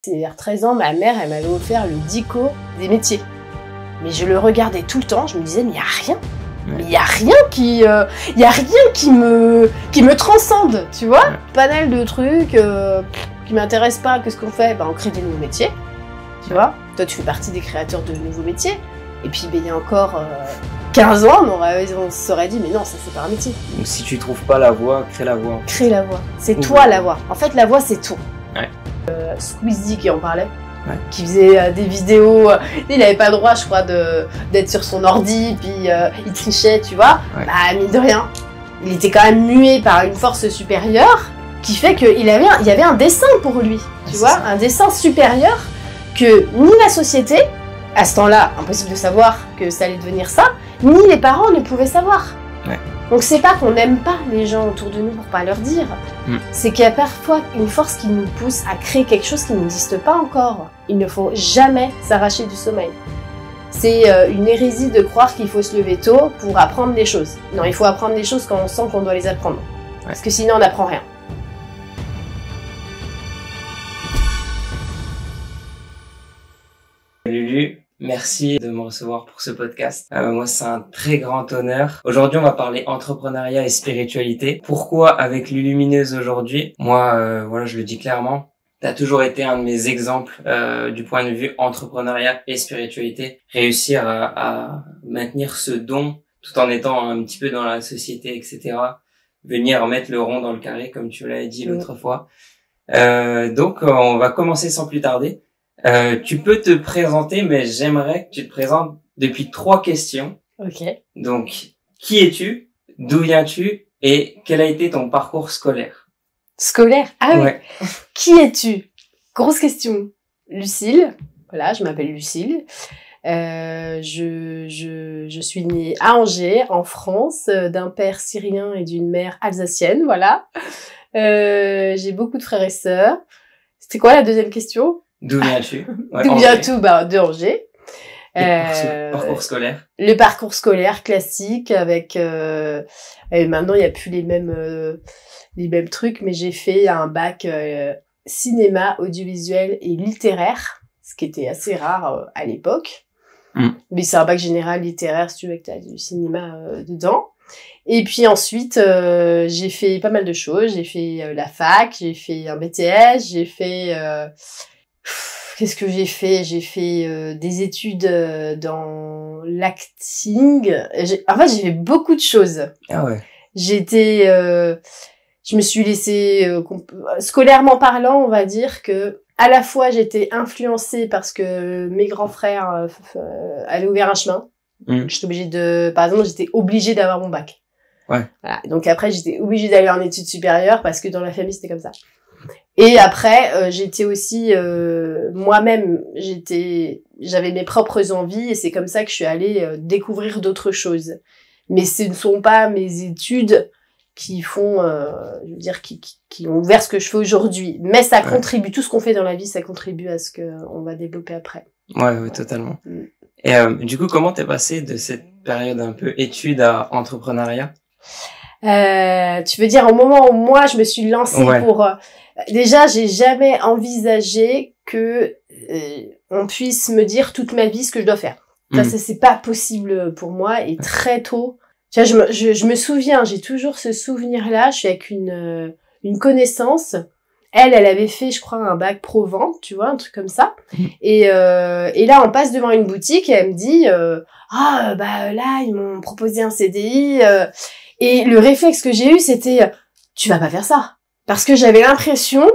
Vers 13 ans, ma mère, elle m'avait offert le dico des métiers. Mais je le regardais tout le temps, je me disais, mais il n'y a rien. Mais il n'y a rien qui me transcende, tu vois. Panel de trucs qui m'intéressent pas, qu'est-ce qu'on fait? On crée des nouveaux métiers, tu vois. Toi, tu fais partie des créateurs de nouveaux métiers. Et puis, il y a encore 15 ans, on se serait dit, mais non, ça, c'est pas un métier. Donc, si tu trouves pas la voie, crée la voie. Crée la voie. C'est toi, la voie. En fait, la voie, c'est tout. Ouais. Squeezie qui en parlait. Ouais. Qui faisait des vidéos, il avait pas le droit, je crois, d'être sur son ordi, puis il trichait, tu vois. Ouais. Mine de rien, il était quand même muet par une force supérieure, qui fait qu'il y avait un dessin pour lui, tu vois, un dessin supérieur que ni la société, à ce temps-là, impossible de savoir que ça allait devenir ça, ni les parents ne pouvaient savoir. Ouais. Donc c'est pas qu'on n'aime pas les gens autour de nous pour pas leur dire, c'est qu'il y a parfois une force qui nous pousse à créer quelque chose qui n'existe pas encore. Il ne faut jamais s'arracher du sommeil. C'est une hérésie de croire qu'il faut se lever tôt pour apprendre des choses. Non, il faut apprendre des choses quand on sent qu'on doit les apprendre. Ouais. Parce que sinon on n'apprend rien. Lulu, merci de me recevoir pour ce podcast. Moi, c'est un très grand honneur. Aujourd'hui, on va parler entrepreneuriat et spiritualité. Pourquoi avec Lulumineuse aujourd'hui? Moi, voilà, je le dis clairement, t'as toujours été un de mes exemples du point de vue entrepreneuriat et spiritualité. Réussir à maintenir ce don tout en étant un petit peu dans la société, etc. Venir mettre le rond dans le carré, comme tu l'avais dit l'autre fois. Donc, on va commencer sans plus tarder. Tu peux te présenter, mais j'aimerais que tu te présentes depuis 3 questions. Ok. Donc, qui es-tu? D'où viens-tu? Et quel a été ton parcours scolaire? Scolaire? Ah oui. Ouais. Qui es-tu? Grosse question. Lucille. Voilà, je m'appelle Lucille. Je suis née à Angers, en France, d'un père syrien et d'une mère alsacienne, voilà. J'ai beaucoup de frères et sœurs. C'était quoi la deuxième question? D'où viens-tu? Ouais, d'où viens-tu? De Angers. Parcours scolaire. Le parcours scolaire classique avec et maintenant il y a plus les mêmes trucs, mais j'ai fait un bac cinéma, audiovisuel et littéraire, ce qui était assez rare à l'époque. Mais c'est un bac général littéraire, si tu veux que tu as du cinéma dedans. Et puis ensuite, j'ai fait pas mal de choses. J'ai fait la fac, j'ai fait un BTS, j'ai fait... qu'est-ce que j'ai fait? J'ai fait des études dans l'acting. En fait, j'ai fait beaucoup de choses. Ah ouais. Je me suis laissée... scolairement parlant, on va dire que à la fois, j'étais influencée parce que mes grands frères avaient ouvert un chemin. J'étais obligée par exemple, j'étais obligée d'avoir mon bac. Ouais. Voilà. Donc après, j'étais obligée d'aller en études supérieures parce que dans la famille, c'était comme ça. Et après, j'étais aussi moi-même, j'avais mes propres envies et c'est comme ça que je suis allée découvrir d'autres choses. Mais ce ne sont pas mes études qui font, je veux dire, qui ont ouvert ce que je fais aujourd'hui. Mais ça contribue, tout ce qu'on fait dans la vie, ça contribue à ce qu'on va développer après. Ouais, totalement. Et du coup, comment t'es passé de cette période un peu études à entrepreneuriat? Tu veux dire au moment où moi je me suis lancée pour... déjà, j'ai jamais envisagé que on puisse me dire toute ma vie ce que je dois faire. Ça, c'est pas possible pour moi. Et très tôt, tu vois, je me souviens, j'ai toujours ce souvenir-là. Je suis avec une connaissance. Elle avait fait, je crois, un bac pro-vente, tu vois, un truc comme ça. Et là, on passe devant une boutique et elle me dit là, ils m'ont proposé un CDI. Et le réflexe que j'ai eu, c'était tu vas pas faire ça. Parce que j'avais l'impression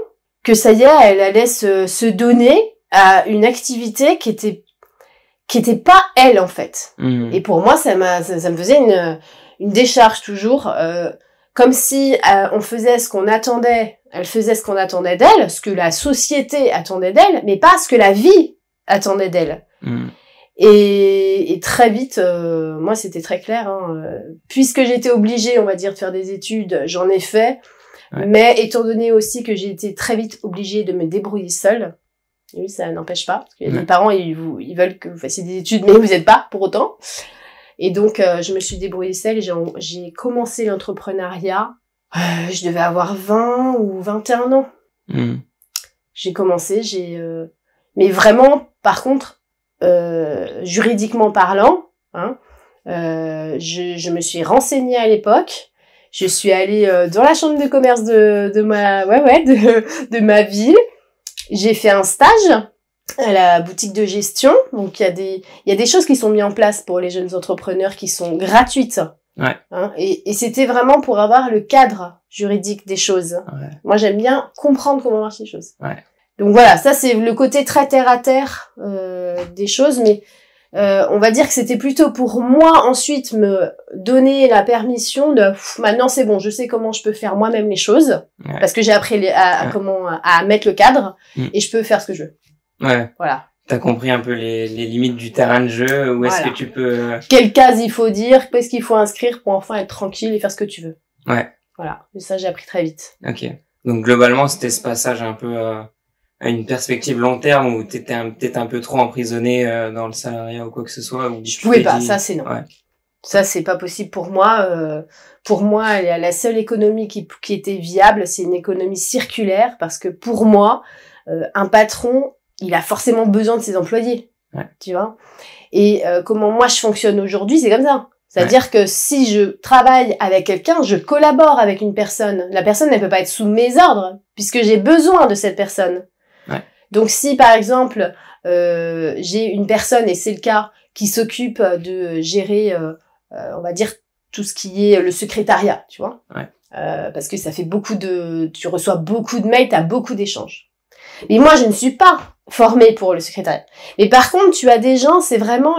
que ça y est, elle allait se donner à une activité qui était pas elle, en fait. Et pour moi, ça me faisait une décharge toujours, comme si on faisait ce qu'on attendait, elle faisait ce qu'on attendait d'elle, ce que la société attendait d'elle, mais pas ce que la vie attendait d'elle. Et très vite, moi c'était très clair, puisque j'étais obligée, on va dire, de faire des études, j'en ai fait, mais étant donné aussi que j'ai été très vite obligée de me débrouiller seule, et oui, ça n'empêche pas, parce que les parents, ils veulent que vous fassiez des études, mais vous n'êtes pas pour autant. Et donc, je me suis débrouillée seule et j'ai commencé l'entrepreneuriat. Je devais avoir 20 ou 21 ans. J'ai commencé, mais vraiment, par contre, juridiquement parlant, hein, je me suis renseignée à l'époque. Je suis allée dans la chambre de commerce de ma ville. J'ai fait un stage à la boutique de gestion. Donc il y a des choses qui sont mises en place pour les jeunes entrepreneurs qui sont gratuites. Ouais. Hein, et c'était vraiment pour avoir le cadre juridique des choses. Ouais. Moi, j'aime bien comprendre comment marchent les choses. Ouais. Donc voilà, ça c'est le côté très terre à terre des choses, mais on va dire que c'était plutôt pour moi ensuite me donner la permission de maintenant c'est bon, je sais comment je peux faire moi-même les choses, parce que j'ai appris à mettre le cadre et je peux faire ce que je veux. Ouais. Voilà. T'as compris un peu les limites du terrain de jeu, où est-ce que tu peux... Quelle case il faut dire, qu'est-ce qu'il faut inscrire pour enfin être tranquille et faire ce que tu veux. Ouais. Voilà, et ça j'ai appris très vite. Ok. Donc globalement, c'était ce passage un peu à une perspective long terme où t'étais peut-être un peu trop emprisonné dans le salariat ou quoi que ce soit. Où je pouvais pas, ça c'est non. Ouais. Ça c'est pas possible pour moi. Pour moi, la seule économie qui était viable, c'est une économie circulaire, parce que pour moi, un patron, il a forcément besoin de ses employés, tu vois. Et comment moi je fonctionne aujourd'hui, c'est comme ça. C'est-à-dire que si je travaille avec quelqu'un, je collabore avec une personne. La personne, elle peut pas être sous mes ordres, puisque j'ai besoin de cette personne. Ouais. Donc si par exemple, j'ai une personne, et c'est le cas, qui s'occupe de gérer, on va dire, tout ce qui est le secrétariat, tu vois. Ouais. Parce que ça fait tu reçois beaucoup de mails, t'as beaucoup d'échanges. Mais moi, je ne suis pas formée pour le secrétariat. Mais par contre, tu as des gens, c'est vraiment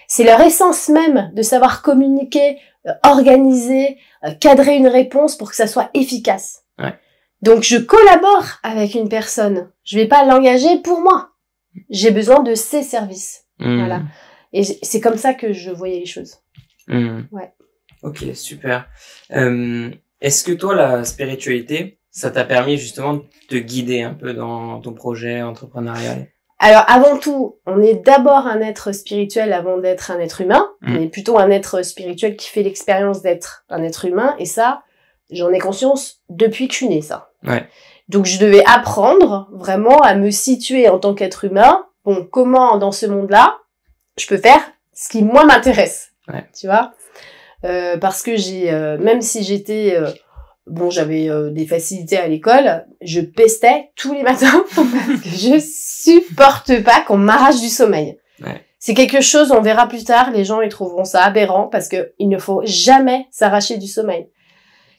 c'est leur essence même de savoir communiquer, organiser, cadrer une réponse pour que ça soit efficace. Ouais. Donc, je collabore avec une personne. Je vais pas l'engager pour moi. J'ai besoin de ses services. Voilà. Et c'est comme ça que je voyais les choses. Ouais. Ok, super. Est-ce que toi, la spiritualité, ça t'a permis justement de te guider un peu dans ton projet entrepreneurial? Alors, avant tout, on est d'abord un être spirituel avant d'être un être humain. On est plutôt un être spirituel qui fait l'expérience d'être un être humain. Et ça, j'en ai conscience depuis que je suis née, ça. Ouais. Donc, je devais apprendre vraiment à me situer en tant qu'être humain. Bon, comment, dans ce monde-là, je peux faire ce qui, moi, m'intéresse. Ouais. Tu vois? Parce que même si j'étais... j'avais des facilités à l'école, je pestais tous les matins parce que je supporte pas qu'on m'arrache du sommeil. Ouais. C'est quelque chose, on verra plus tard, les gens ils trouveront ça aberrant parce que il ne faut jamais s'arracher du sommeil.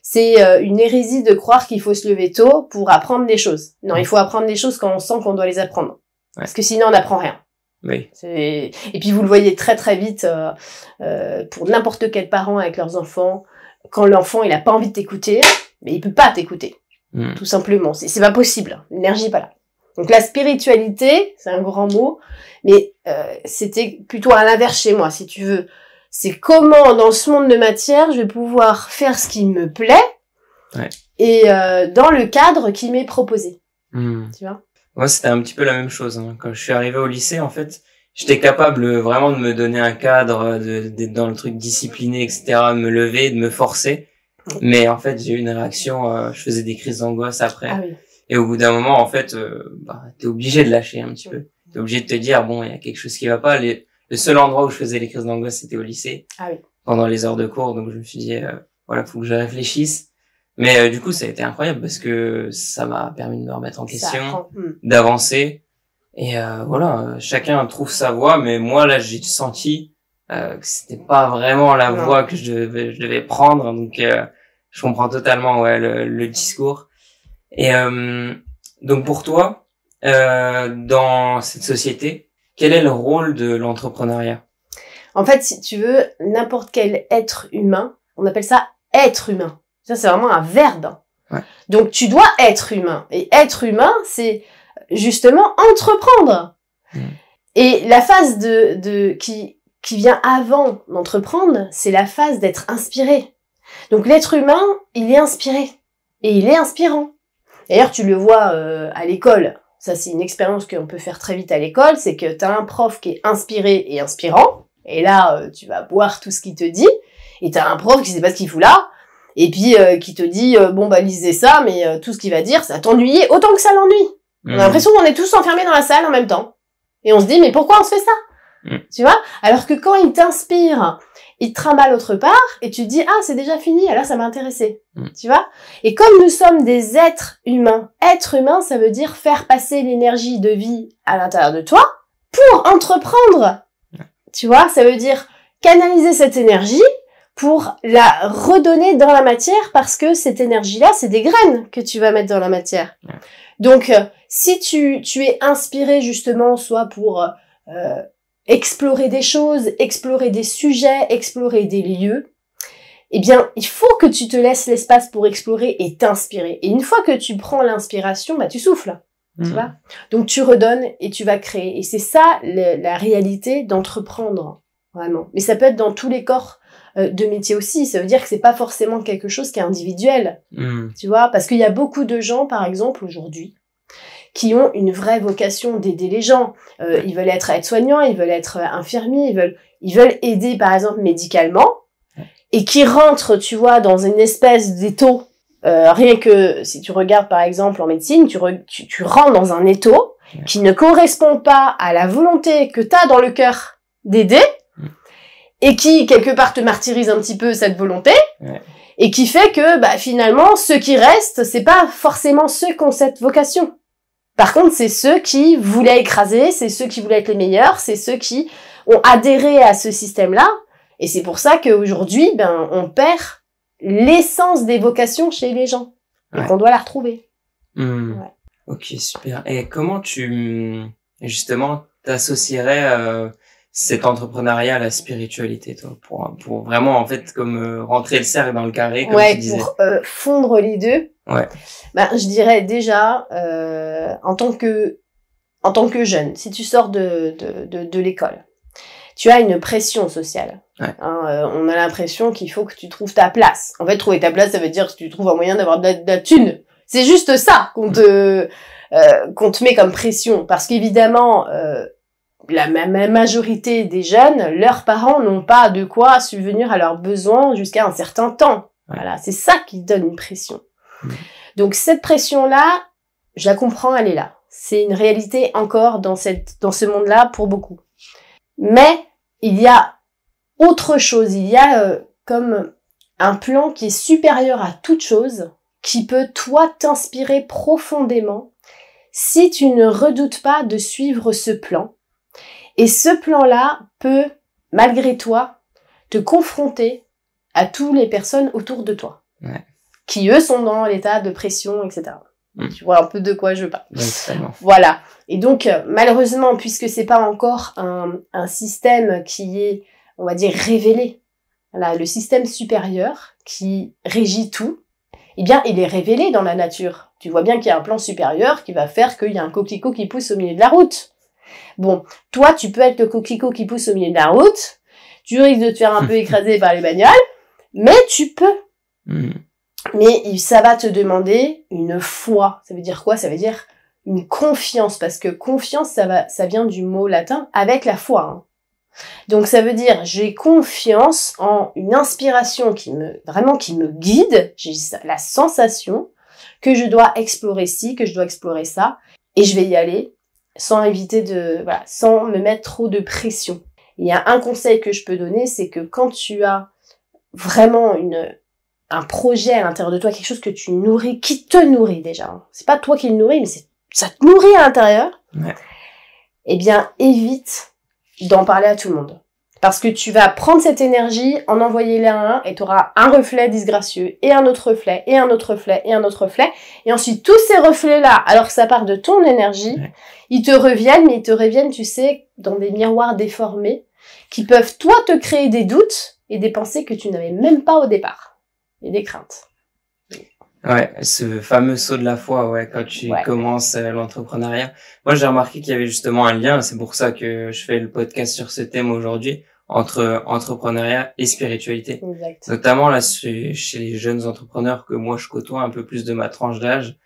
C'est une hérésie de croire qu'il faut se lever tôt pour apprendre des choses. Non, il faut apprendre des choses quand on sent qu'on doit les apprendre. Ouais. Parce que sinon on n'apprend rien. Oui. Et puis vous le voyez très très vite pour n'importe quel parent avec leurs enfants. Quand l'enfant il a pas envie de t'écouter, mais il peut pas t'écouter, tout simplement. C'est pas possible, l'énergie est pas là. Donc la spiritualité, c'est un grand mot, mais c'était plutôt à l'inverse chez moi, si tu veux. C'est comment dans ce monde de matière, je vais pouvoir faire ce qui me plaît, et dans le cadre qui m'est proposé. Tu vois. Moi, c'était un petit peu la même chose. Hein. Quand je suis arrivé au lycée, en fait, j'étais capable vraiment de me donner un cadre, d'être dans le truc discipliné, etc., de me lever, de me forcer. Mais en fait, j'ai eu une réaction, je faisais des crises d'angoisse après. Ah oui. Et au bout d'un moment, en fait, t'es obligé de lâcher un petit peu. T'es obligé de te dire, bon, il y a quelque chose qui va pas. Le seul endroit où je faisais les crises d'angoisse, c'était au lycée. Ah oui. Pendant les heures de cours. Donc, je me suis dit, voilà, faut que je réfléchisse. Mais du coup, ça a été incroyable parce que ça m'a permis de me remettre en question, d'avancer. Et voilà, chacun trouve sa voie, mais moi là j'ai senti que c'était pas vraiment la voie que je devais prendre, donc je comprends totalement le discours. Et donc pour toi, dans cette société, quel est le rôle de l'entrepreneuriat? En fait, si tu veux, n'importe quel être humain, on appelle ça être humain. Ça c'est vraiment un verbe. Ouais. Donc tu dois être humain, et être humain, c'est justement entreprendre. Et la phase qui vient avant d'entreprendre, c'est la phase d'être inspiré. Donc l'être humain, il est inspiré et il est inspirant. D'ailleurs, tu le vois à l'école. Ça, c'est une expérience qu'on peut faire très vite à l'école, c'est que tu as un prof qui est inspiré et inspirant, et là, tu vas boire tout ce qu'il te dit, et tu as un prof qui sait pas ce qu'il fout là, et puis qui te dit, lisez ça, mais tout ce qu'il va dire, ça va t'ennuyer autant que ça l'ennuie. On a l'impression qu'on est tous enfermés dans la salle en même temps. Et on se dit, mais pourquoi on se fait ça? Tu vois? Alors que quand il t'inspire, il te trimballe autre part, et tu te dis, ah, c'est déjà fini, alors ça m'a intéressé. Tu vois? Et comme nous sommes des êtres humains, être humain, ça veut dire faire passer l'énergie de vie à l'intérieur de toi pour entreprendre. Tu vois? Ça veut dire canaliser cette énergie pour la redonner dans la matière, parce que cette énergie-là, c'est des graines que tu vas mettre dans la matière. Donc, si tu es inspiré justement, soit pour explorer des choses, explorer des sujets, explorer des lieux, eh bien, il faut que tu te laisses l'espace pour explorer et t'inspirer. Et une fois que tu prends l'inspiration, bah tu souffles, tu vois. Donc, tu redonnes et tu vas créer. Et c'est ça la réalité d'entreprendre, vraiment. Mais ça peut être dans tous les corps de métier aussi. Ça veut dire que c'est pas forcément quelque chose qui est individuel, tu vois. Parce qu'il y a beaucoup de gens, par exemple, aujourd'hui, qui ont une vraie vocation d'aider les gens. Ils veulent être aides-soignants, ils veulent être infirmiers, ils veulent aider, par exemple, médicalement, et qui rentrent, tu vois, dans une espèce d'étau. Rien que, si tu regardes, par exemple, en médecine, tu rentres dans un étau qui ne correspond pas à la volonté que t'as dans le cœur d'aider, et qui, quelque part, te martyrise un petit peu cette volonté, et qui fait que, bah, finalement, ceux qui restent, c'est pas forcément ceux qui ont cette vocation. Par contre, c'est ceux qui voulaient écraser, c'est ceux qui voulaient être les meilleurs, c'est ceux qui ont adhéré à ce système-là. Et c'est pour ça qu'aujourd'hui, ben, on perd l'essence des vocations chez les gens. Et qu'on doit la retrouver. Ok, super. Et comment justement, t'associerais cet entrepreneuriat à la spiritualité, toi, pour vraiment, en fait, comme rentrer le cercle dans le carré, comme tu disais. Pour fondre les deux. Ben, je dirais déjà, en tant que jeune, si tu sors de l'école, tu as une pression sociale. On a l'impression qu'il faut que tu trouves ta place. En fait, trouver ta place, ça veut dire que tu trouves un moyen d'avoir de la thune. C'est juste ça qu'on te met comme pression. Parce qu'évidemment, la majorité des jeunes, leurs parents n'ont pas de quoi subvenir à leurs besoins jusqu'à un certain temps. Voilà, c'est ça qui donne une pression. Donc cette pression-là, je la comprends, elle est là. C'est une réalité encore dans ce monde-là pour beaucoup. Mais il y a autre chose, il y a comme un plan qui est supérieur à toute chose, qui peut toi t'inspirer profondément si tu ne redoutes pas de suivre ce plan. Et ce plan-là peut, malgré toi, te confronter à toutes les personnes autour de toi. Qui, eux, sont dans l'état de pression, etc. Tu vois un peu de quoi je parle. Voilà. Et donc, malheureusement, puisque c'est pas encore un système qui est, on va dire, révélé, voilà, le système supérieur qui régit tout, eh bien, il est révélé dans la nature. Tu vois bien qu'il y a un plan supérieur qui va faire qu'il y a un coquelicot qui pousse au milieu de la route. Bon, toi, tu peux être le coquelicot qui pousse au milieu de la route, tu risques de te faire un peu écraser par les bagnoles, mais tu peux. Mais ça va te demander une foi. Ça veut dire quoi? Ça veut dire une confiance, parce que confiance, ça vient du mot latin avec la foi. Donc ça veut dire j'ai confiance en une inspiration qui me guide. J'ai la sensation que je dois explorer ci, que je dois explorer ça, et je vais y aller sans sans me mettre trop de pression. Il y a un conseil que je peux donner, c'est que quand tu as vraiment un projet à l'intérieur de toi, quelque chose que tu nourris, qui te nourrit déjà. C'est pas toi qui le nourris, mais ça te nourrit à l'intérieur. Eh bien, évite d'en parler à tout le monde. Parce que tu vas prendre cette énergie, en envoyer l'un à un, et tu auras un reflet disgracieux, et un autre reflet, et un autre reflet, et un autre reflet. Et ensuite, tous ces reflets-là, alors que ça part de ton énergie, ils te reviennent, mais ils te reviennent, tu sais, dans des miroirs déformés, qui peuvent, toi, te créer des doutes et des pensées que tu n'avais même pas au départ. Et des craintes. Ce fameux saut de la foi, quand tu commences l'entrepreneuriat. Moi, j'ai remarqué qu'il y avait justement un lien, c'est pour ça que je fais le podcast sur ce thème aujourd'hui, entre entrepreneuriat et spiritualité. Exact. Notamment là, chez les jeunes entrepreneurs que moi je côtoie, un peu plus de ma tranche d'âge,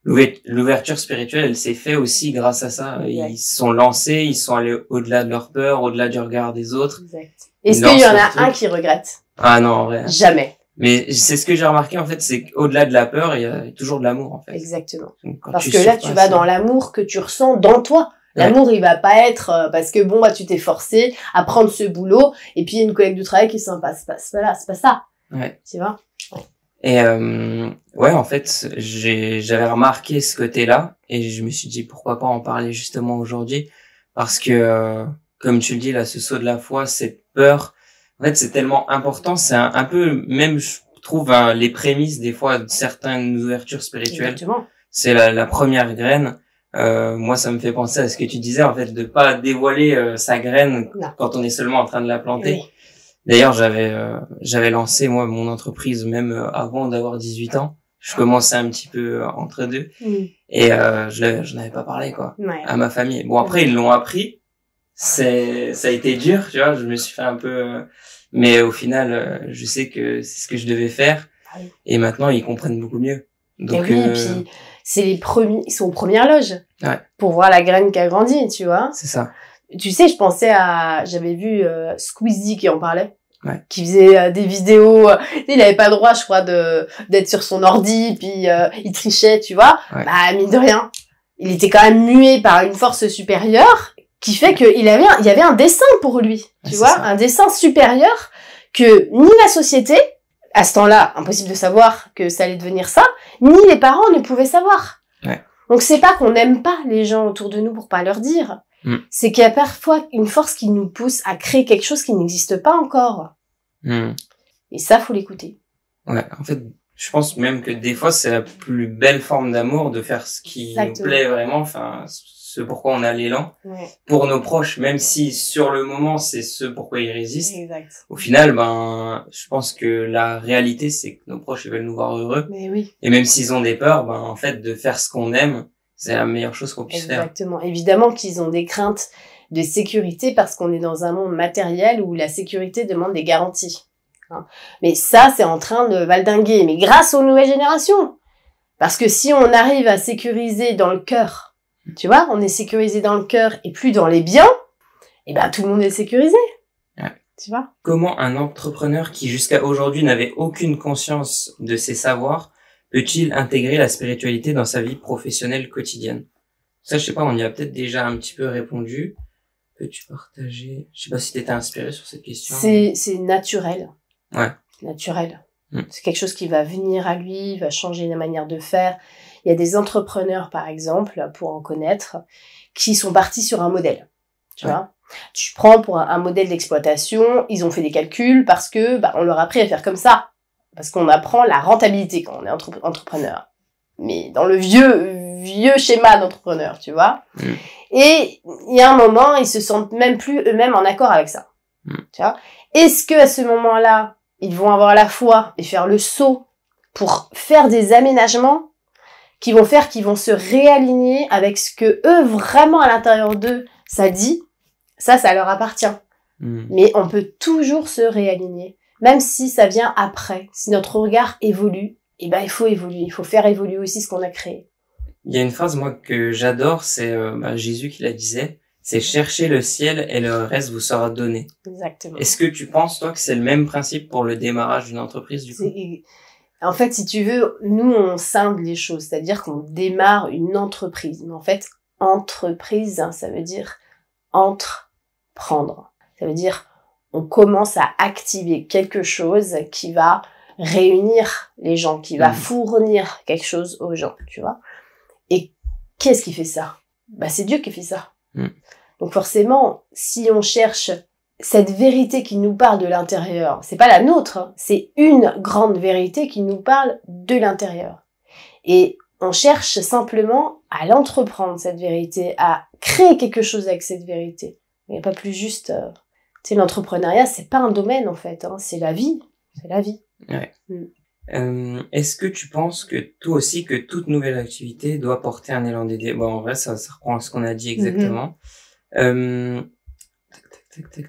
l'ouverture spirituelle, elle s'est faite aussi grâce à ça. Ils se sont lancés, ils sont allés au-delà de leur peur, au-delà du regard des autres. Exact. Est-ce qu'il y en a un qui regrette? Ah non, en vrai. Jamais. Mais c'est ce que j'ai remarqué, en fait, c'est qu'au-delà de la peur, il y a toujours de l'amour, en fait. Exactement. Parce que là, tu vas dans l'amour que tu ressens dans toi. L'amour, il va pas être parce que bon, bah, tu t'es forcé à prendre ce boulot et puis il y a une collègue de travail qui est sympa. C'est pas ça. Ouais. Tu vois? Ouais. Et ouais, en fait, j'avais remarqué ce côté-là et je me suis dit pourquoi pas en parler justement aujourd'hui parce que comme tu le dis là, ce saut de la foi, cette peur, en fait, c'est tellement important. C'est un peu même, je trouve, les prémices des fois de certaines ouvertures spirituelles. Exactement. C'est la première graine. Moi, ça me fait penser à ce que tu disais, en fait, de pas dévoiler sa graine quand on est seulement en train de la planter. Oui. D'ailleurs, j'avais lancé, moi, mon entreprise même avant d'avoir 18 ans. Je commençais un petit peu entre deux. Et je n'avais pas parlé, quoi, à ma famille. Bon, après, ils l'ont appris. Ça a été dur, tu vois, je me suis fait un peu... mais au final, je sais que c'est ce que je devais faire. Et maintenant, ils comprennent beaucoup mieux. Donc, et oui, et puis c'est les premiers, ils sont aux premières loges. Ouais. Pour voir la graine qui a grandi, tu vois. C'est ça. Tu sais, j'avais vu Squeezie qui en parlait. Ouais. Qui faisait des vidéos, il avait pas le droit, je crois, d'être sur son ordi, puis il trichait, tu vois. Ouais. Bah, mine de rien, il était quand même muet par une force supérieure qui fait qu'il y avait un dessein pour lui, tu vois, un dessein supérieur que ni la société, à ce temps-là, impossible de savoir que ça allait devenir ça, ni les parents ne pouvaient savoir. Ouais. Donc c'est pas qu'on n'aime pas les gens autour de nous pour pas leur dire. C'est qu'il y a parfois une force qui nous pousse à créer quelque chose qui n'existe pas encore. Et ça, faut l'écouter. Ouais, en fait, je pense même que des fois, c'est la plus belle forme d'amour de faire ce qui nous plaît vraiment, enfin, ce pourquoi on a l'élan. Pour nos proches, même si sur le moment, c'est ce pourquoi ils résistent. Exact. Au final, je pense que la réalité, c'est que nos proches, ils veulent nous voir heureux. Mais oui. Et même s'ils ont des peurs, en fait, de faire ce qu'on aime, c'est la meilleure chose qu'on puisse faire. Exactement. Évidemment qu'ils ont des craintes de sécurité parce qu'on est dans un monde matériel où la sécurité demande des garanties. Mais ça, c'est en train de valdinguer. Mais grâce aux nouvelles générations. Parce que si on arrive à sécuriser dans le cœur, tu vois, on est sécurisé dans le cœur et plus dans les biens, et ben tout le monde est sécurisé. Ouais. Tu vois? Comment un entrepreneur qui jusqu'à aujourd'hui n'avait aucune conscience de ses savoirs peut-il intégrer la spiritualité dans sa vie professionnelle quotidienne? Ça, je sais pas, on y a peut-être déjà un petit peu répondu. Peux-tu partager? Je sais pas si t'étais inspiré sur cette question. C'est naturel. Ouais. Naturel. C'est quelque chose qui va venir à lui, va changer la manière de faire. Il y a des entrepreneurs, par exemple, pour en connaître, qui sont partis sur un modèle. Tu vois? Tu prends pour un modèle d'exploitation, ils ont fait des calculs parce que, on leur a appris à faire comme ça. Parce qu'on apprend la rentabilité quand on est entrepreneur. Mais dans le vieux schéma d'entrepreneur, tu vois. Et il y a un moment, ils se sentent même plus eux-mêmes en accord avec ça. Tu vois. Est-ce que à ce moment-là, ils vont avoir la foi et faire le saut pour faire des aménagements qui vont faire qu'ils vont se réaligner avec ce que eux, vraiment à l'intérieur d'eux, ça dit? Ça leur appartient. Mais on peut toujours se réaligner. Même si ça vient après, si notre regard évolue, il faut évoluer, il faut faire évoluer aussi ce qu'on a créé. Il y a une phrase, moi, que j'adore, c'est Jésus qui la disait, c'est « chercher le ciel et le reste vous sera donné ». Exactement. Est-ce que tu penses, toi, que c'est le même principe pour le démarrage d'une entreprise, du coup? En fait, si tu veux, nous, on scinde les choses, c'est-à-dire qu'on démarre une entreprise. Mais en fait, entreprise, ça veut dire entreprendre. Ça veut dire on commence à activer quelque chose qui va réunir les gens, qui va fournir quelque chose aux gens, tu vois. Et qu'est-ce qui fait ça? C'est Dieu qui fait ça. Donc forcément, si on cherche cette vérité qui nous parle de l'intérieur, c'est pas la nôtre, c'est une grande vérité qui nous parle de l'intérieur. Et on cherche simplement à l'entreprendre, cette vérité, à créer quelque chose avec cette vérité. Il n'y a pas plus juste... Tu sais, l'entrepreneuriat, c'est pas un domaine, en fait, c'est la vie. C'est la vie. Ouais. Est-ce que tu penses que toi aussi, que toute nouvelle activité doit porter un élan dédié? En vrai, ça reprend à ce qu'on a dit exactement.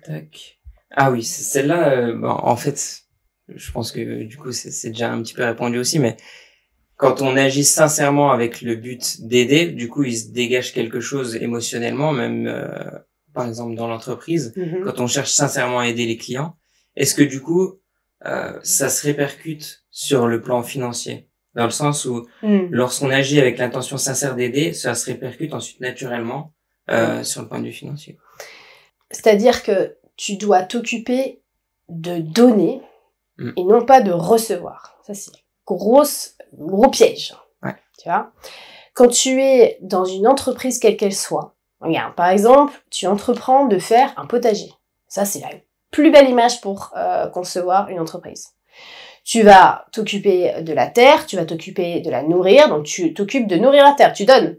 Tac. Ah oui, celle-là, en fait, je pense que du coup, c'est déjà un petit peu répondu aussi, mais quand on agit sincèrement avec le but d'aider, du coup, il se dégage quelque chose émotionnellement, même par exemple dans l'entreprise, quand on cherche sincèrement à aider les clients. Est-ce que du coup, ça se répercute sur le plan financier. Dans le sens où, lorsqu'on agit avec l'intention sincère d'aider, ça se répercute ensuite naturellement sur le point de vue financier. C'est-à-dire que tu dois t'occuper de donner et non pas de recevoir. Ça, c'est gros piège. Ouais. Tu vois ? Quand tu es dans une entreprise quelle qu'elle soit, regarde, par exemple, tu entreprends de faire un potager. Ça, c'est la plus belle image pour concevoir une entreprise. Tu vas t'occuper de la terre, tu vas t'occuper de la nourrir, donc tu t'occupes de nourrir la terre, tu donnes.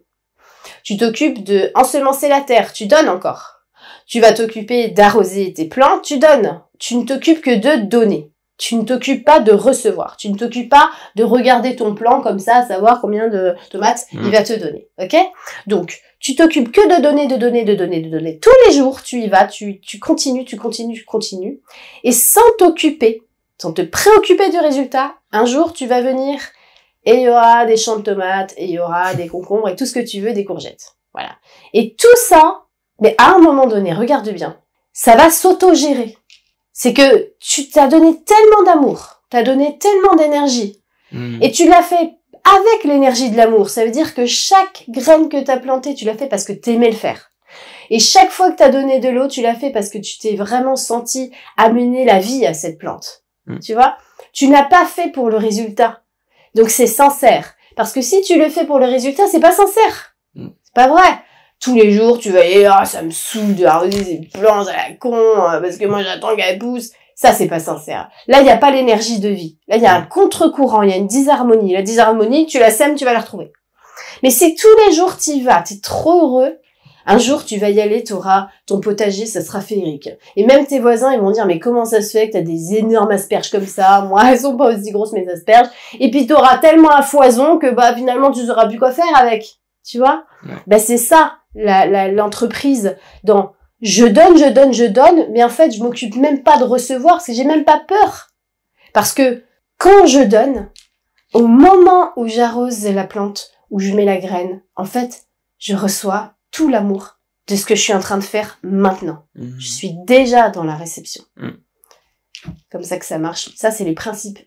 Tu t'occupes de ensemencer la terre, tu donnes encore. Tu vas t'occuper d'arroser tes plantes, tu donnes. Tu ne t'occupes que de donner. Tu ne t'occupes pas de recevoir. Tu ne t'occupes pas de regarder ton plan comme ça, savoir combien de tomates il va te donner. Ok ? Donc, tu t'occupes que de donner, de donner, de donner, de donner. Tous les jours, tu y vas, tu continues, tu continues, tu continues. Et sans t'occuper, sans te préoccuper du résultat, un jour, tu vas venir et il y aura des champs de tomates, et il y aura des concombres, et tout ce que tu veux, des courgettes. Voilà. Et tout ça, mais à un moment donné, regarde bien, ça va s'auto-gérer. C'est que tu t'as donné tellement d'amour, t'as donné tellement d'énergie, et tu l'as fait avec l'énergie de l'amour. Ça veut dire que chaque graine que t'as plantée, tu l'as fait parce que t'aimais le faire. Et chaque fois que t'as donné de l'eau, tu l'as fait parce que tu t'es vraiment senti amener la vie à cette plante. Tu vois ? Tu n'as pas fait pour le résultat. Donc c'est sincère. Parce que si tu le fais pour le résultat, c'est pas sincère. C'est pas vrai. Tous les jours, tu vas dire, ah, ça me saoule de arroser ces plantes à la con, parce que moi j'attends qu'elles poussent. Ça, c'est pas sincère. Là, il n'y a pas l'énergie de vie. Là, il y a un contre-courant, il y a une disharmonie. La disharmonie, tu la sèmes, tu vas la retrouver. Mais si tous les jours t'y vas, t'es trop heureux, un jour, tu vas y aller, t'auras ton potager, ça sera féerique. Et même tes voisins, ils vont dire, mais comment ça se fait que t'as des énormes asperges comme ça? Moi, elles sont pas aussi grosses, mes asperges. Et puis, t'auras tellement à foison que, finalement, tu sauras plus quoi faire avec. Tu vois? Ouais. C'est ça, l'entreprise dans je donne, mais en fait, je m'occupe même pas de recevoir, parce que j'ai même pas peur. Parce que, quand je donne, au moment où j'arrose la plante, où je mets la graine, en fait, je reçois tout l'amour de ce que je suis en train de faire maintenant. Je suis déjà dans la réception. Comme ça que ça marche. Ça, c'est les principes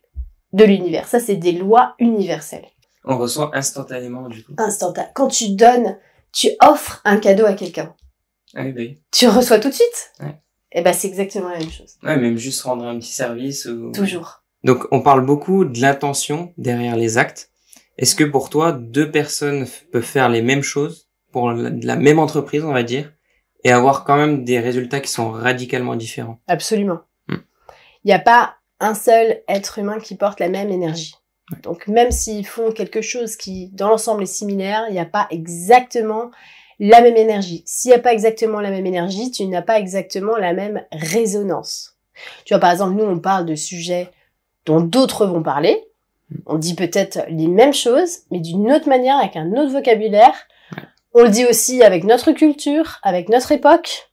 de l'univers. Ça, c'est des lois universelles. On reçoit instantanément, du coup. Instantanément. Quand tu donnes, tu offres un cadeau à quelqu'un. Ah oui. Tu reçois tout de suite. Ouais. Et c'est exactement la même chose. Ouais, même juste rendre un petit service ou... Toujours. Donc, on parle beaucoup de l'intention derrière les actes. Est-ce que pour toi, deux personnes peuvent faire les mêmes choses pour la même entreprise, on va dire, et avoir quand même des résultats qui sont radicalement différents? Absolument. Il n'y a pas un seul être humain qui porte la même énergie. Ouais. Donc, même s'ils font quelque chose qui, dans l'ensemble, est similaire, il n'y a pas exactement la même énergie. S'il n'y a pas exactement la même énergie, tu n'as pas exactement la même résonance. Tu vois, par exemple, nous, on parle de sujets dont d'autres vont parler. On dit peut-être les mêmes choses, mais d'une autre manière, avec un autre vocabulaire. On le dit aussi avec notre culture, avec notre époque.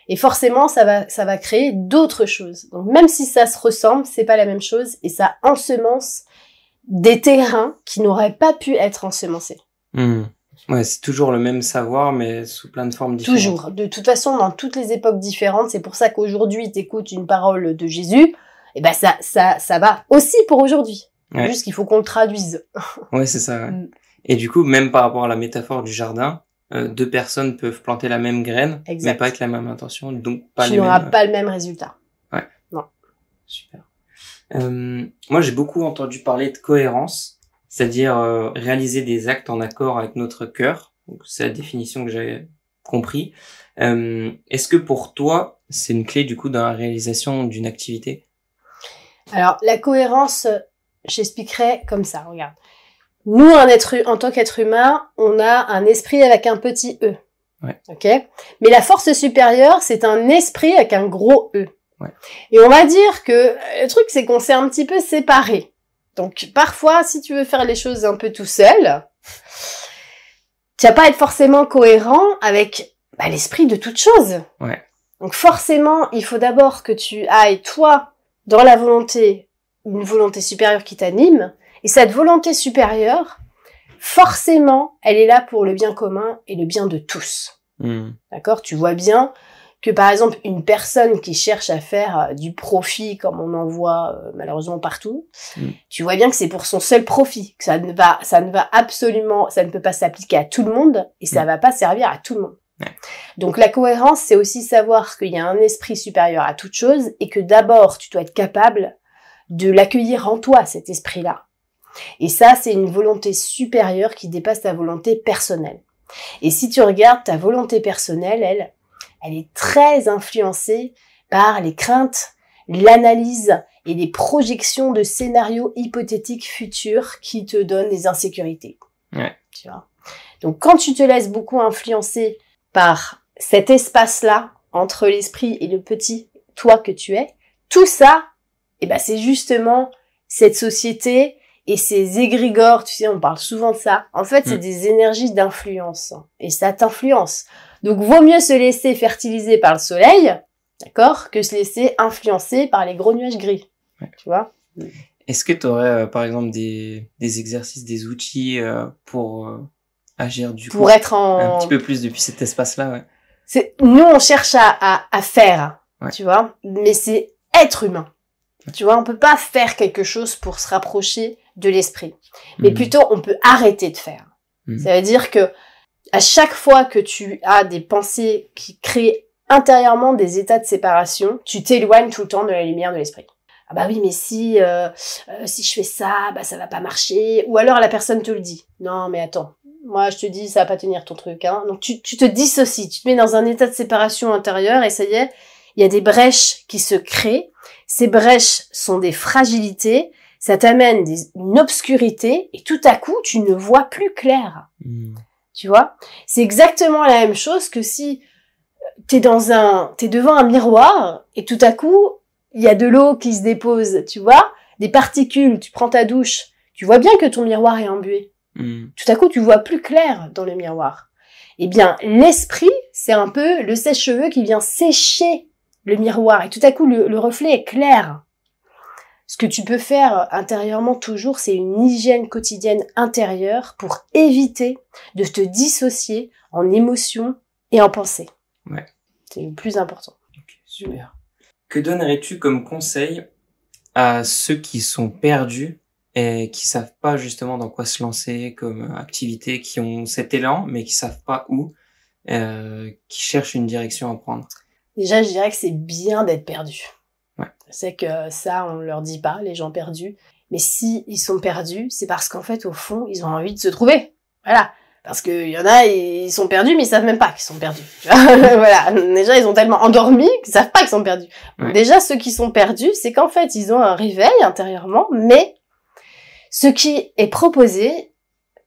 Et forcément, ça va créer d'autres choses. Donc, même si ça se ressemble, c'est pas la même chose. Et ça ensemence des terrains qui n'auraient pas pu être ensemencés. Ouais, c'est toujours le même savoir, mais sous plein de formes différentes. Toujours. De toute façon, dans toutes les époques différentes, c'est pour ça qu'aujourd'hui, t'écoutes une parole de Jésus, et ça va aussi pour aujourd'hui. Ouais. Juste qu'il faut qu'on le traduise. Ouais, c'est ça. Ouais. Et du coup, même par rapport à la métaphore du jardin, deux personnes peuvent planter la même graine, mais pas avec la même intention, donc tu n'auras pas le même résultat. Ouais. Non. Super. Moi, j'ai beaucoup entendu parler de cohérence, c'est-à-dire réaliser des actes en accord avec notre cœur. Donc, c'est la définition que j'ai compris. Est-ce que pour toi, c'est une clé du coup dans la réalisation d'une activité? Alors, la cohérence, j'expliquerai comme ça. Regarde, nous, en tant qu'être humain, on a un esprit avec un petit E. Ouais. Ok. Mais la force supérieure, c'est un esprit avec un gros E. Ouais. Et on va dire que le truc, c'est qu'on s'est un petit peu séparés. Donc, parfois, si tu veux faire les choses un peu tout seul, tu vas pas être forcément cohérent avec l'esprit de toute chose. Ouais. Donc, forcément, il faut d'abord que tu ailles, toi, dans la volonté, une volonté supérieure qui t'anime. Et cette volonté supérieure, forcément, elle est là pour le bien commun et le bien de tous. D'accord ? Tu vois bien que par exemple une personne qui cherche à faire du profit, comme on en voit malheureusement partout, tu vois bien que c'est pour son seul profit, que ça ne peut pas s'appliquer à tout le monde et ça va pas servir à tout le monde. Ouais. Donc la cohérence, c'est aussi savoir qu'il y a un esprit supérieur à toute chose et que d'abord tu dois être capable de l'accueillir en toi, cet esprit-là. Et ça, c'est une volonté supérieure qui dépasse ta volonté personnelle. Et si tu regardes ta volonté personnelle, elle est très influencée par les craintes, l'analyse et les projections de scénarios hypothétiques futurs qui te donnent des insécurités. Ouais. Tu vois. Donc quand tu te laisses beaucoup influencer par cet espace-là entre l'esprit et le petit toi que tu es, tout ça, c'est justement cette société et ces égrégores, tu sais, on parle souvent de ça. En fait, c'est des énergies d'influence. Et ça t'influence. Donc, vaut mieux se laisser fertiliser par le soleil, d'accord, que se laisser influencer par les gros nuages gris. Ouais. Tu vois? Est-ce que tu aurais, par exemple, des exercices, des outils pour agir du coup être un petit peu plus depuis cet espace-là, ouais. Nous, on cherche à faire, ouais. Tu vois, mais c'est être humain. Tu vois, on peut pas faire quelque chose pour se rapprocher de l'esprit. Mais plutôt, on peut arrêter de faire. Ça veut dire que à chaque fois que tu as des pensées qui créent intérieurement des états de séparation, tu t'éloignes tout le temps de la lumière de l'esprit. Ah bah oui, mais si je fais ça, ça va pas marcher. Ou alors la personne te le dit. Non, mais attends. Moi, je te dis, ça va pas tenir ton truc, hein. Donc tu te dissocies, tu te mets dans un état de séparation intérieure et ça y est, il y a des brèches qui se créent. Ces brèches sont des fragilités, ça t'amène une obscurité et tout à coup, tu ne vois plus clair. Tu vois? C'est exactement la même chose que si t'es devant un miroir et tout à coup, il y a de l'eau qui se dépose, tu vois? Des particules, tu prends ta douche, tu vois bien que ton miroir est embué. Tout à coup, tu vois plus clair dans le miroir. Eh bien, l'esprit, c'est un peu le sèche-cheveux qui vient sécher le miroir et tout à coup le reflet est clair. Ce que tu peux faire intérieurement toujours, c'est une hygiène quotidienne intérieure pour éviter de te dissocier en émotions et en pensée. Ouais. C'est le plus important. Okay, super. Que donnerais-tu comme conseil à ceux qui sont perdus et qui savent pas justement dans quoi se lancer comme activité, qui ont cet élan mais qui savent pas où, qui cherchent une direction à prendre? Déjà, je dirais que c'est bien d'être perdu. Ouais. C'est que ça, on leur dit pas, les gens perdus. Mais si ils sont perdus, c'est parce qu'en fait, au fond, ils ont envie de se trouver. Voilà. Parce que y en a, ils sont perdus, mais ils savent même pas qu'ils sont perdus. Voilà. Déjà, ils ont tellement endormi qu'ils savent pas qu'ils sont perdus. Ouais. Donc, déjà, ceux qui sont perdus, c'est qu'en fait, ils ont un réveil intérieurement, mais ce qui est proposé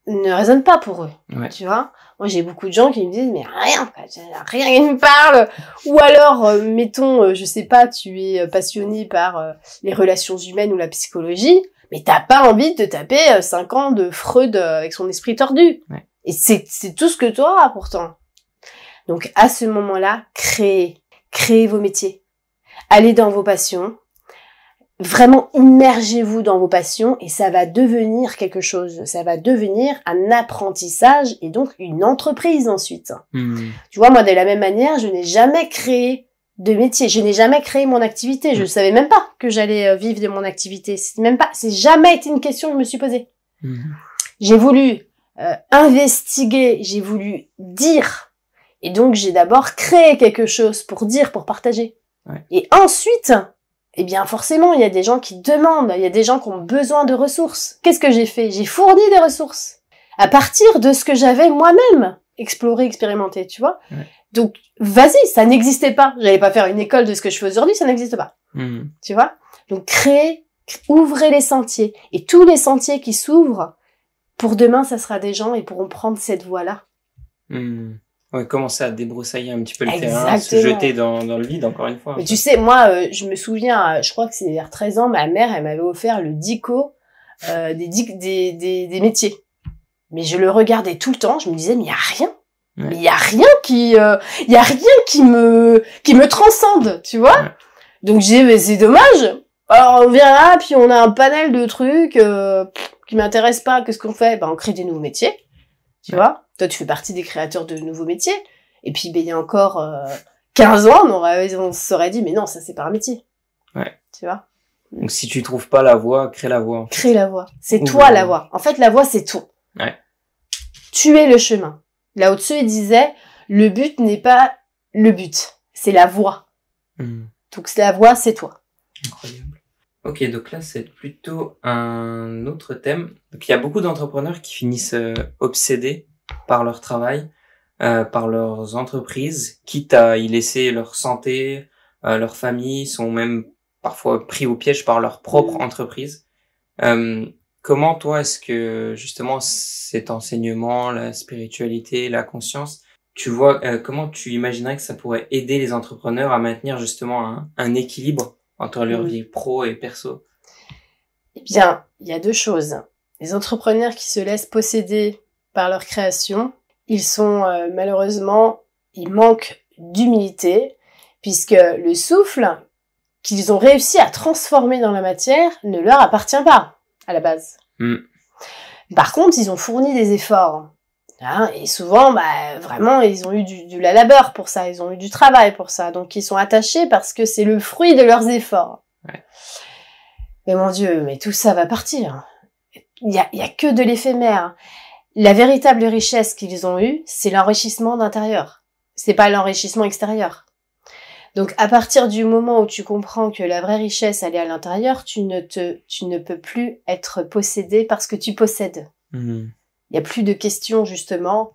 ne résonne pas pour eux. Ouais. Tu vois? Moi, j'ai beaucoup de gens qui me disent, mais rien qui me parle. Ou alors, mettons, je sais pas, tu es passionné par les relations humaines ou la psychologie, mais t'as pas envie de te taper 5 ans de Freud avec son esprit tordu. Ouais. Et c'est tout ce que tu auras, pourtant. Donc, à ce moment-là, créez vos métiers. Allez dans vos passions. Vraiment, immergez-vous dans vos passions et ça va devenir quelque chose. Ça va devenir un apprentissage et donc une entreprise ensuite. Tu vois, moi, de la même manière, je n'ai jamais créé de métier. Je n'ai jamais créé mon activité. Je ne savais même pas que j'allais vivre de mon activité. C'est jamais été une question que je me suis posée. J'ai voulu investiguer, j'ai voulu dire. Et donc, j'ai d'abord créé quelque chose pour dire, pour partager. Ouais. Et ensuite, eh bien, forcément, il y a des gens qui demandent, il y a des gens qui ont besoin de ressources. Qu'est-ce que j'ai fait? J'ai fourni des ressources. À partir de ce que j'avais moi-même exploré, expérimenté, tu vois. Ouais. Donc, vas-y, ça n'existait pas. J'allais pas faire une école de ce que je fais aujourd'hui, ça n'existe pas. Tu vois? Donc, ouvrez les sentiers. Et tous les sentiers qui s'ouvrent, pour demain, ça sera des gens, ils pourront prendre cette voie-là. Ouais, commencer à débroussailler un petit peu le terrain, se jeter dans le vide, encore une fois. Mais tu sais, moi, je me souviens, je crois que c'est vers 13 ans, ma mère, elle m'avait offert le dico des métiers. Mais je le regardais tout le temps, je me disais, mais il y a rien. Ouais. Mais il y a rien qui me transcende, tu vois. Ouais. Donc j'ai mais c'est dommage. Alors on vient là, puis on a un panel de trucs qui m'intéressent pas. Qu'est-ce qu'on fait? On crée des nouveaux métiers, tu vois. Toi, tu fais partie des créateurs de nouveaux métiers. Et puis, il y a encore 15 ans, on se serait dit, mais non, ça c'est pas un métier. Ouais. Tu vois? Donc si tu trouves pas la voie, crée la voie. En fait. Crée la voie. C'est toi la voie. En fait, la voie, c'est tout. Ouais. Tu es le chemin. Lao Tzu, il disait, le but n'est pas le but, c'est la voie. Donc la voie, c'est toi. Incroyable. Ok, donc là, c'est plutôt un autre thème. Donc il y a beaucoup d'entrepreneurs qui finissent obsédés par leur travail, par leurs entreprises, quitte à y laisser leur santé, leur famille, sont même parfois pris au piège par leur propre entreprise. Comment toi, est-ce que justement cet enseignement, la spiritualité, la conscience, tu vois, comment tu imaginerais que ça pourrait aider les entrepreneurs à maintenir justement un équilibre entre leur vie pro et perso? Eh bien, il y a deux choses. Les entrepreneurs qui se laissent posséder par leur création, ils sont malheureusement, ils manquent d'humilité, puisque le souffle qu'ils ont réussi à transformer dans la matière ne leur appartient pas, à la base. Par contre, ils ont fourni des efforts. Hein, et souvent, vraiment, ils ont eu de la labeur pour ça, ils ont eu du travail pour ça. Donc, ils sont attachés parce que c'est le fruit de leurs efforts. Ouais. Mais mon Dieu, mais tout ça va partir. Il y a que de l'éphémère. La véritable richesse qu'ils ont eue, c'est l'enrichissement d'intérieur. C'est pas l'enrichissement extérieur. Donc, à partir du moment où tu comprends que la vraie richesse, elle est à l'intérieur, tu ne peux plus être possédé parce que tu possèdes. Il y a plus de question, justement,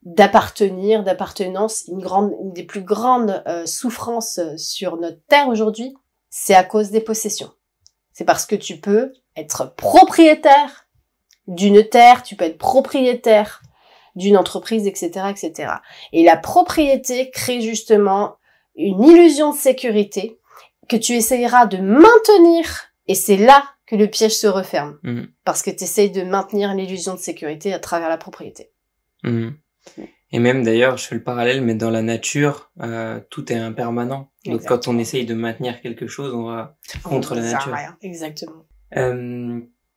d'appartenance. Une des plus grandes souffrances sur notre terre aujourd'hui, c'est à cause des possessions. C'est parce que tu peux être propriétaire d'une terre, tu peux être propriétaire d'une entreprise, etc., etc. Et la propriété crée justement une illusion de sécurité que tu essayeras de maintenir, et c'est là que le piège se referme. Parce que tu essayes de maintenir l'illusion de sécurité à travers la propriété. Et même d'ailleurs, je fais le parallèle, mais dans la nature, tout est impermanent. Donc quand on essaye de maintenir quelque chose, on va contre la nature. Rien. Exactement.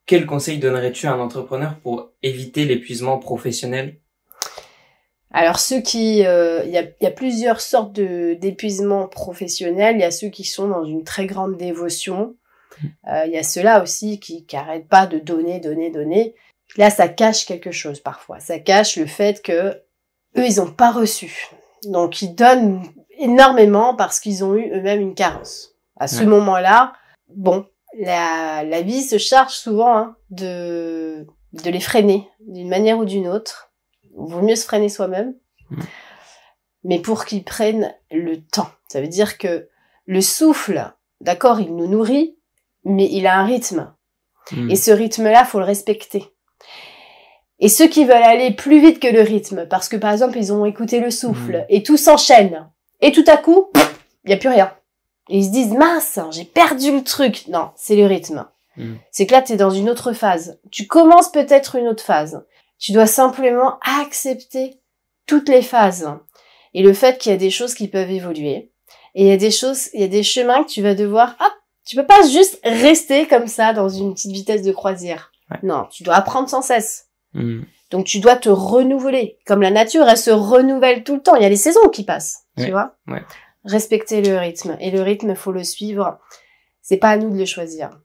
Quel conseil donnerais-tu à un entrepreneur pour éviter l'épuisement professionnel? Alors ceux qui, il y a plusieurs sortes d'épuisement professionnel. Il y a ceux qui sont dans une très grande dévotion. Il y a ceux-là aussi qui arrêtent pas de donner. Là, ça cache quelque chose parfois. Ça cache le fait que eux, ils ont pas reçu. Donc ils donnent énormément parce qu'ils ont eu eux-mêmes une carence. À ce moment-là, bon, la vie se charge souvent de les freiner d'une manière ou d'une autre. Il vaut mieux se freiner soi-même, mais pour qu'ils prennent le temps. Ça veut dire que le souffle, d'accord, il nous nourrit, mais il a un rythme. Et ce rythme-là, faut le respecter. Et ceux qui veulent aller plus vite que le rythme, parce que par exemple, ils ont écouté le souffle, et tout s'enchaîne, et tout à coup, il n'y a plus rien. Et ils se disent, mince, j'ai perdu le truc. Non, c'est le rythme. C'est que là, t'es dans une autre phase. Tu commences peut-être une autre phase. Tu dois simplement accepter toutes les phases. Et le fait qu'il y a des choses qui peuvent évoluer. Et il y a des chemins que tu vas devoir, tu peux pas juste rester comme ça dans une petite vitesse de croisière. Non, tu dois apprendre sans cesse. Donc tu dois te renouveler. Comme la nature, elle se renouvelle tout le temps. Il y a les saisons qui passent, tu vois. Respecter le rythme. Et le rythme, il faut le suivre. C'est pas à nous de le choisir.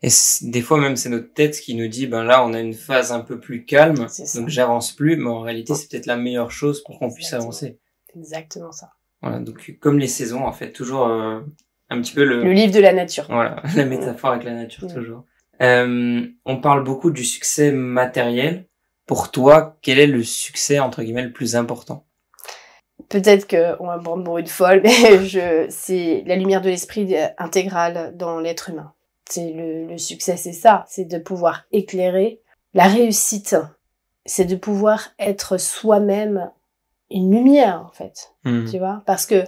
Et des fois même c'est notre tête qui nous dit là on a une phase un peu plus calme, donc j'avance plus, mais en réalité c'est peut-être la meilleure chose pour qu'on puisse avancer. Exactement ça. Voilà, donc comme les saisons en fait, toujours un petit peu le livre de la nature. Voilà, la métaphore avec la nature toujours. On parle beaucoup du succès matériel. Pour toi, quel est le succès entre guillemets le plus important? Peut-être qu'on va me prendre pour une folle, mais c'est la lumière de l'esprit intégrale dans l'être humain. C'est le succès, c'est ça, c'est de pouvoir éclairer. La réussite, c'est de pouvoir être soi-même une lumière, en fait. Tu vois? Parce que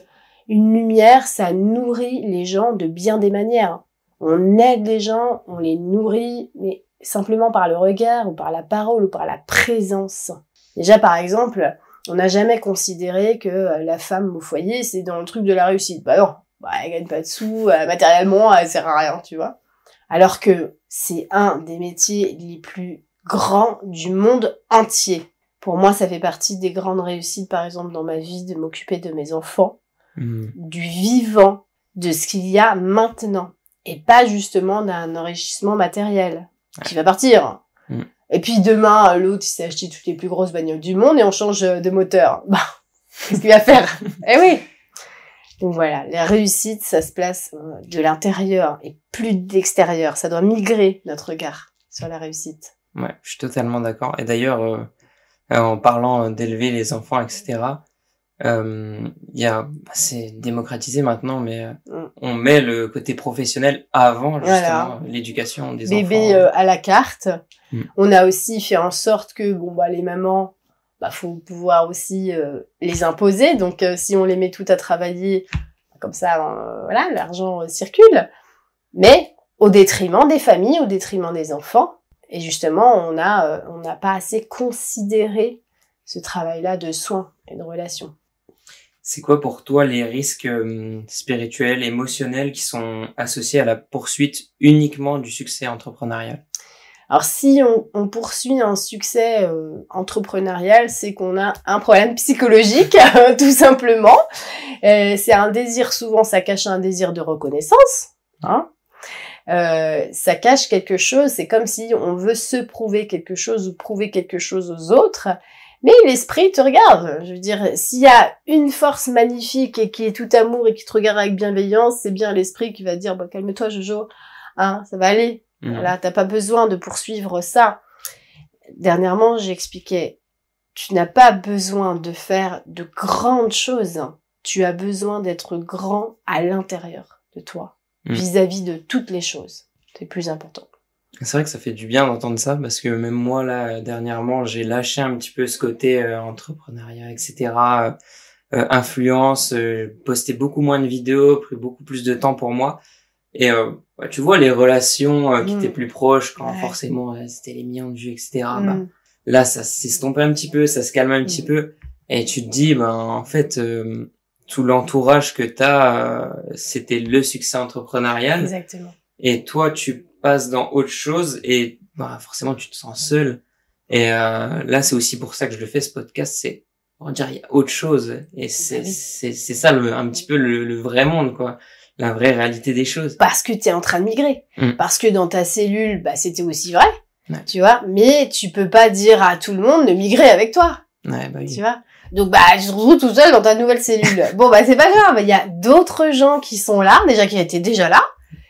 une lumière, ça nourrit les gens de bien des manières. On aide les gens, on les nourrit, mais simplement par le regard, ou par la parole, ou par la présence. Déjà, par exemple, on n'a jamais considéré que la femme au foyer, c'est dans le truc de la réussite. Non, elle gagne pas de sous, matériellement, elle sert à rien, tu vois. Alors que c'est un des métiers les plus grands du monde entier. Pour moi, ça fait partie des grandes réussites, par exemple, dans ma vie, de m'occuper de mes enfants, du vivant, de ce qu'il y a maintenant, et pas justement d'un enrichissement matériel qui va partir. Et puis demain, l'autre, il s'est acheté toutes les plus grosses bagnoles du monde et on change de moteur. Bah, qu'est-ce qu'il va faire? Eh oui. Donc voilà, les réussites, ça se place de l'intérieur et plus d'extérieur. Ça doit migrer notre regard sur la réussite. Ouais, je suis totalement d'accord. Et d'ailleurs, en parlant d'élever les enfants, etc., c'est démocratisé maintenant, mais on met le côté professionnel avant justement l'éducation des bébé enfants. À la carte. On a aussi fait en sorte que les mamans, faut pouvoir aussi les imposer. Donc si on les met toutes à travailler comme ça, l'argent circule, mais au détriment des familles, au détriment des enfants. Et justement, on n'a pas assez considéré ce travail-là de soins et de relations. C'est quoi pour toi les risques spirituels, émotionnels qui sont associés à la poursuite uniquement du succès entrepreneurial? Alors si on poursuit un succès entrepreneurial, c'est qu'on a un problème psychologique, tout simplement. C'est un désir, souvent ça cache un désir de reconnaissance. Ça cache quelque chose, c'est comme si on veut se prouver quelque chose ou prouver quelque chose aux autres. Mais l'esprit te regarde. Je veux dire, s'il y a une force magnifique et qui est tout amour et qui te regarde avec bienveillance, c'est bien l'esprit qui va dire calme-toi Jojo, ça va aller. Là, t'as pas besoin de poursuivre ça. Dernièrement, j'expliquais, tu n'as pas besoin de faire de grandes choses. Tu as besoin d'être grand à l'intérieur de toi, vis-à-vis de toutes les choses. C'est plus important. C'est vrai que ça fait du bien d'entendre ça, parce que même moi, là, dernièrement, j'ai lâché un petit peu ce côté entrepreneuriat, etc., influence, posté beaucoup moins de vidéos, pris beaucoup plus de temps pour moi. Et tu vois les relations qui étaient plus proches quand forcément c'était les millions de vues, etc. Là, ça s'estompe un petit peu, ça se calme un petit peu, et tu te dis, en fait, tout l'entourage que t'as, c'était le succès entrepreneurial. Exactement. Et toi, tu passes dans autre chose et forcément tu te sens seul. Et là, c'est aussi pour ça que je le fais, ce podcast, c'est pour dire il y a autre chose. Et c'est ça un petit peu le vrai monde, quoi. La vraie réalité des choses. Parce que t'es en train de migrer. Parce que dans ta cellule, c'était aussi vrai. Tu vois, mais tu peux pas dire à tout le monde de migrer avec toi. Oui. Tu vois. Donc, tu te retrouves tout seul dans ta nouvelle cellule. Bon, c'est pas grave. Il y a d'autres gens qui sont là, déjà qui étaient déjà là.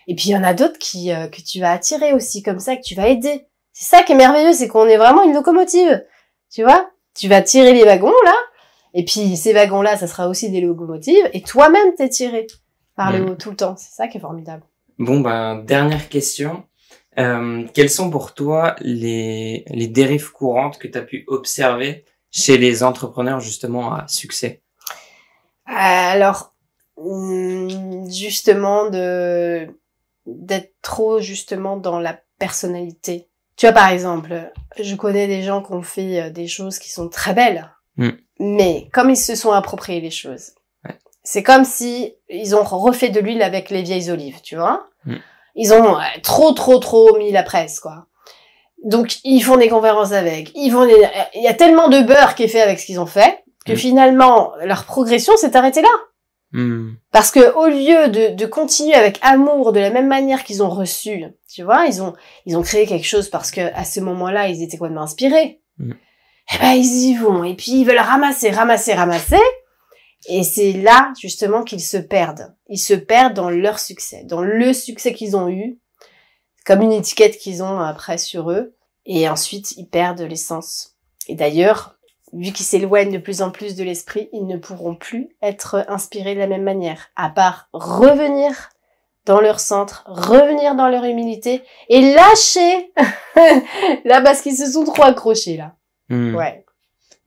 Et puis, il y en a d'autres que tu vas attirer aussi, comme ça, que tu vas aider. C'est ça qui est merveilleux, c'est qu'on est vraiment une locomotive. Tu vois? Tu vas tirer les wagons, là. Et puis, ces wagons-là, ça sera aussi des locomotives. Et toi-même, t'es tiré par le haut tout le temps. C'est ça qui est formidable. Bon, dernière question. Quelles sont pour toi les dérives courantes que tu as pu observer chez les entrepreneurs, justement, à succès? Alors, justement, d'être trop, justement, dans la personnalité. Tu vois, par exemple, je connais des gens qui ont fait des choses qui sont très belles. Mais, comme ils se sont appropriés les choses, c'est comme si ils ont refait de l'huile avec les vieilles olives, tu vois. Ils ont trop mis la presse, quoi. Donc, ils font des conférences avec. Il y a tellement de beurre qui est fait avec ce qu'ils ont fait que finalement, leur progression s'est arrêtée là. Parce que au lieu de continuer avec amour de la même manière qu'ils ont reçu, tu vois, ils ont créé quelque chose parce que à ce moment-là, ils étaient complètement inspirés. Ils y vont. Et puis, ils veulent ramasser. Et c'est là, justement, qu'ils se perdent. Ils se perdent dans leur succès, dans le succès qu'ils ont eu, comme une étiquette qu'ils ont après sur eux. Et ensuite, ils perdent l'essence. Et d'ailleurs, vu qu'ils s'éloignent de plus en plus de l'esprit, ils ne pourront plus être inspirés de la même manière, à part revenir dans leur centre, revenir dans leur humilité et lâcher là parce qu'ils se sont trop accrochés là. Ouais.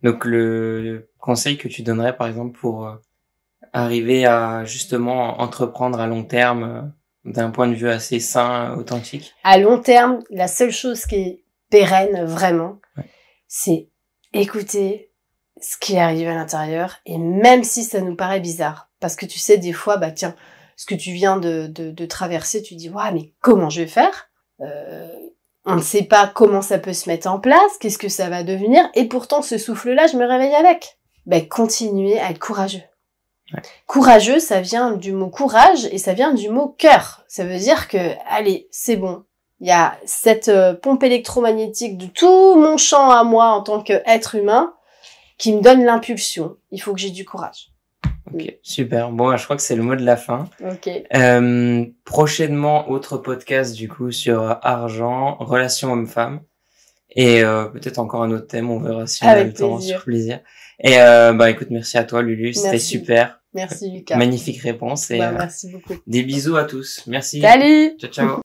Donc le conseil que tu donnerais par exemple pour arriver à justement entreprendre à long terme d'un point de vue assez sain, authentique? À long terme, la seule chose qui est pérenne vraiment, c'est écouter ce qui arrive à l'intérieur et même si ça nous paraît bizarre, parce que tu sais des fois, tiens, ce que tu viens de traverser, tu dis mais comment je vais faire? On ne sait pas comment ça peut se mettre en place, qu'est-ce que ça va devenir, et pourtant ce souffle-là, je me réveille avec. Ben, continuez à être courageux. Ouais. Courageux, ça vient du mot courage et ça vient du mot cœur. Ça veut dire que, allez, c'est bon. Il y a cette pompe électromagnétique de tout mon champ à moi en tant qu'être humain qui me donne l'impulsion. Il faut que j'ai du courage. Ok, super. Bon, je crois que c'est le mot de la fin. Ok. Prochainement, autre podcast du coup sur argent, relations hommes-femmes. Et peut-être encore un autre thème, on verra si on a le temps, sur plaisir. Et écoute, merci à toi Lulu, c'était super. Merci Lucas. Magnifique réponse et merci beaucoup. Des bisous à tous. Merci. Salut. Ciao ciao.